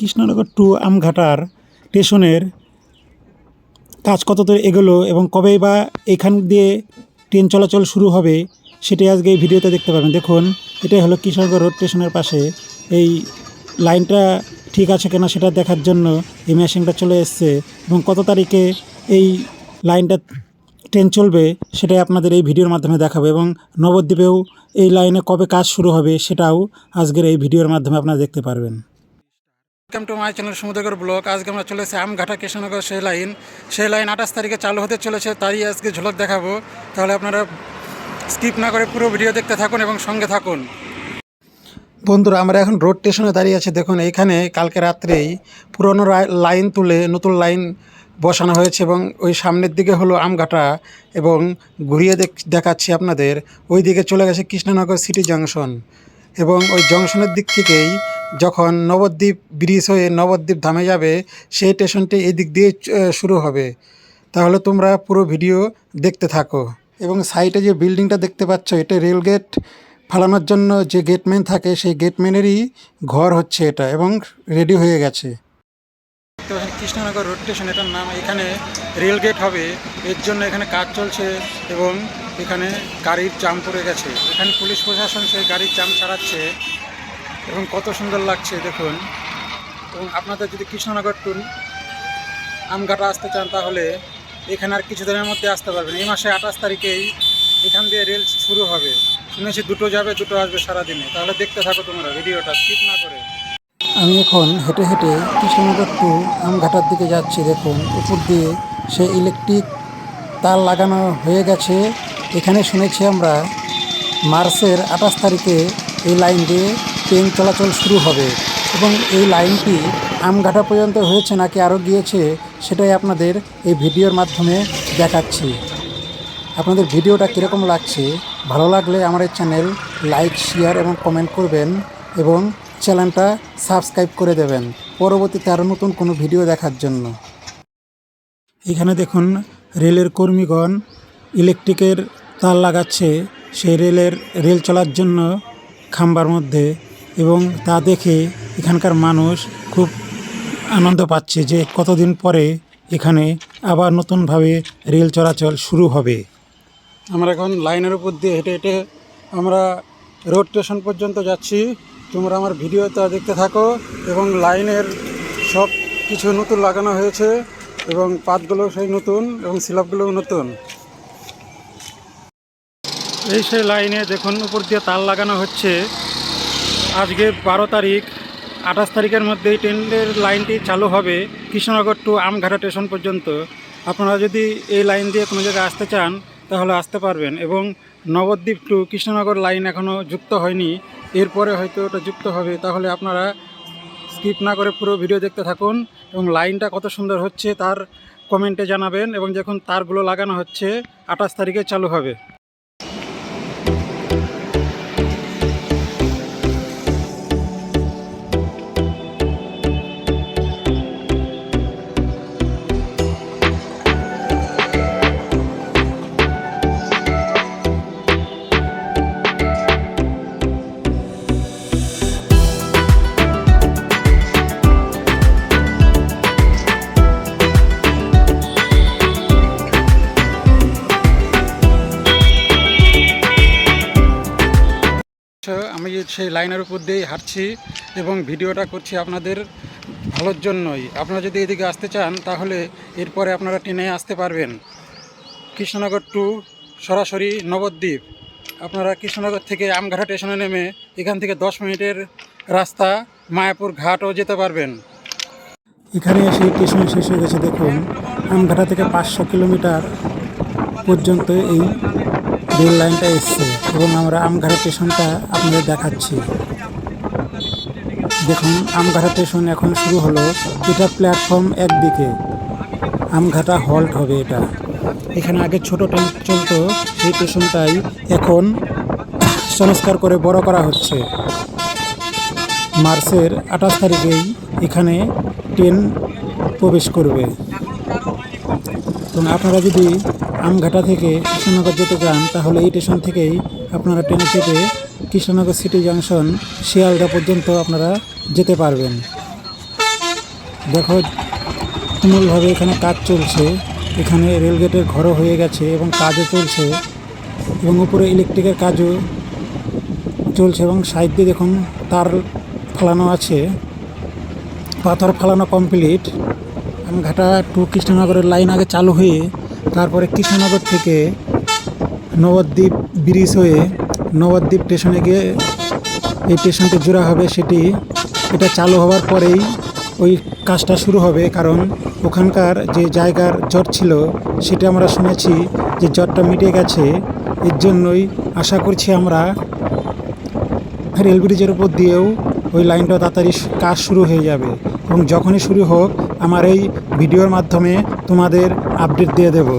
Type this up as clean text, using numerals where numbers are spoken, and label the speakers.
Speaker 1: Krishnanagar two আমঘাটার স্টেশনের কাজ কত দূর এগোলো এবং কবেই বা এখান দিয়ে ট্রেন চলাচল শুরু হবে সেটাই আজকে এই ভিডিওতে দেখতে পাবেন। দেখুন, এটাই হলো কৃষ্ণনগর রোড স্টেশনের পাশে। এই লাইনটা ঠিক আছে কিনা সেটা দেখার জন্য এই মেশিনটা চলে এসছে এবং কত তারিখে এই লাইনটা ট্রেন চলবে সেটাই আপনাদের এই ভিডিওর মাধ্যমে দেখাবো এবং নবদ্বীপেও এই লাইনে কবে কাজ শুরু হবে সেটাও আজকের এই ভিডিওর মাধ্যমে আপনারা দেখতে পারবেন। Welcome to my channel Samudragarh blog. আজকে আমরা চলে এসেছি আমঘাটা কৃষ্ণনগর সেই লাইন 28 তারিখে চালু হতে চলেছে, তারই আজকে ঝলক দেখাবো। তাহলে আপনারা স্কিপ না করে পুরো ভিডিও দেখতে থাকুন এবং সঙ্গে থাকুন। বন্ধুরা, আমরা এখন রোড স্টেশনে দাঁড়িয়ে আছি। দেখুন, এইখানে কালকে রাত্রেই পুরনো লাইন তুলে নতুন লাইন বসানো হয়েছে এবং ওই সামনের দিকে হলো আমঘাটা এবং ঘুরিয়ে দেখাচ্ছি আপনাদের। ওই দিকে চলে গেছে কৃষ্ণনগর সিটি জাংশন এবং ওই জংশনের দিক থেকেই যখন নবদ্বীপ ব্রিজ হয়ে নবদ্বীপ ধামে যাবে সেই স্টেশনটি এই দিক দিয়ে শুরু হবে। তাহলে তোমরা পুরো ভিডিও দেখতে থাকো। এবং সাইডে যে বিল্ডিংটা দেখতে পাচ্ছ, এটা রেলগেট ফালানোর জন্য যে গেটম্যান থাকে সেই গেটম্যানেরই ঘর হচ্ছে এটা এবং রেডি হয়ে গেছে। তো কৃষ্ণনগর রোড স্টেশন এটার নাম। এখানে রেল গেট হবে, এর জন্য এখানে কাজ চলছে এবং এখানে গাড়ির জাম পড়ে গেছে। এখানে পুলিশ প্রশাসন সেই গাড়ির জাম ছাড়াচ্ছে এবং কত সুন্দর লাগছে দেখুন। এবং আপনাদের যদি কৃষ্ণনগর টু আমঘাটা আসতে চান তাহলে এখানে আর কিছুদিনের মধ্যে আসতে পারবেন। এই মাসে 28 তারিখেই এখান দিয়ে রেল শুরু হবে। শুনেছি দুটো যাবে দুটো আসবে সারাদিনে। তাহলে দেখতে থাকো তোমরা ভিডিওটা স্কিপ না করে। আমি এখন হেঁটে হেঁটে কৃষ্ণনগর টু আমঘাটার দিকে যাচ্ছি। দেখুন, উপর দিয়ে সে ইলেকট্রিক তার লাগানো হয়ে গেছে। এখানে শুনেছি আমরা মার্চের 28 তারিখে এই লাইন দিয়ে ট্রেন চলাচল শুরু হবে এবং এই লাইনটি আমঘাটা পর্যন্ত হয়েছে নাকি আরও গিয়েছে সেটাই আপনাদের এই ভিডিওর মাধ্যমে দেখাচ্ছি। আপনাদের ভিডিওটা কীরকম লাগছে, ভালো লাগলে আমার এই চ্যানেল লাইক, শেয়ার এবং কমেন্ট করবেন এবং চ্যানেলটা সাবস্ক্রাইব করে দেবেন পরবর্তীতে আরও নতুন কোনো ভিডিও দেখার জন্য। এখানে দেখুন, রেলের কর্মীগণ ইলেকট্রিকের তার লাগাচ্ছে সেই রেল চলার জন্য খাম্বার মধ্যে এবং তা দেখে এখানকার মানুষ খুব আনন্দ পাচ্ছে যে কতদিন পরে এখানে আবার নতুনভাবে রেল চলাচল শুরু হবে। আমরা এখন লাইনের উপর দিয়ে হেঁটে হেঁটে আমরা রোড স্টেশন পর্যন্ত যাচ্ছি। তোমরা আমার ভিডিওটা দেখতে থাকো এবং লাইনের সব কিছু নতুন লাগানো হয়েছে এবং পাতগুলো সেই নতুন এবং স্ল্যাবগুলোও নতুন। এই সেই লাইনে দেখুন উপর দিয়ে তার লাগানো হচ্ছে। আজকে 12 তারিখ, 28 তারিখের মধ্যেই ট্রেনের লাইনটি চালু হবে কৃষ্ণনগর টু আমঘাটা স্টেশন পর্যন্ত। আপনারা যদি এই লাইন দিয়ে কোনো জায়গায় আসতে চান তাহলে আসতে পারবেন এবং নবদ্বীপ টু কৃষ্ণনগর লাইন এখনও যুক্ত হয়নি, এরপরে হয়তো ওটা যুক্ত হবে। তাহলে আপনারা স্কিপ না করে পুরো ভিডিও দেখতে থাকুন এবং লাইনটা কত সুন্দর হচ্ছে তার কমেন্টে জানাবেন এবং যখন তারগুলো লাগানো হচ্ছে 28 তারিখে চালু হবে। আমি সেই লাইনের উপর দিয়েই হাঁটছি এবং ভিডিওটা করছি আপনাদের ভালোর জন্যই। আপনারা যদি এদিকে আসতে চান তাহলে এরপরে আপনারা ট্রেনে আসতে পারবেন কৃষ্ণনগর টু সরাসরি নবদ্বীপ। আপনারা কৃষ্ণনগর থেকে আমঘাটা স্টেশনে নেমে এখান থেকে 10 মিনিটের রাস্তা মায়াপুর ঘাটও যেতে পারবেন। এখানে এসে স্টেশন শেষ হয়ে গেছে। দেখুন, আমঘাটা থেকে 500 কিলোমিটার পর্যন্ত এই রেল লাইনটা এসছে এবং আমরা আমঘাটা স্টেশনটা আপনাদের দেখাচ্ছি। দেখুন, আমঘাটা স্টেশন এখন শুরু হলো। এটা প্ল্যাটফর্ম একদিকে, আমঘাটা হল্ট হবে এটা। এখানে আগে ছোট ট্রেন চলতো, সেই স্টেশনটাই এখন সংস্কার করে বড় করা হচ্ছে। মার্চের 28 তারিখেই এখানে ট্রেন প্রবেশ করবে এবং আপনারা যদি আমঘাটা থেকে কৃষ্ণনগর যেতে চান তাহলে এই স্টেশন থেকেই আপনারা ট্রেনে চেপে কৃষ্ণনগর সিটি জাংশন শিয়ালদা পর্যন্ত আপনারা যেতে পারবেন। দেখো তুমুলভাবে এখানে কাজ চলছে। এখানে রেলগেটের ঘরও হয়ে গেছে এবং কাজও চলছে এবং উপরে ইলেকট্রিকের কাজও চলছে এবং সাইড দিয়ে দেখুন তার ফালানো আছে, পাথর ফালানো কমপ্লিট। ঘাটা টু কৃষ্ণনগরের লাইন আগে চালু হয়ে তারপরে কৃষ্ণনগর থেকে নবদ্বীপ ব্রিজ হয়ে নবদ্বীপ স্টেশনে গিয়ে এই স্টেশনটি জোড়া হবে। এটা চালু হওয়ার পরেই ওই কাজটা শুরু হবে, কারণ ওখানকার যে জায়গার জট ছিল সেটা আমরা শুনেছি যে জটটা মিটে গেছে। এর জন্যই আশা করছি আমরা রেল ব্রিজের উপর দিয়েও ওই লাইনটা তাড়াতাড়ি কাজ শুরু হয়ে যাবে এবং যখনই শুরু হোক আমার এই ভিডিওর মাধ্যমে তোমাদের আপডেট দিয়ে দেব।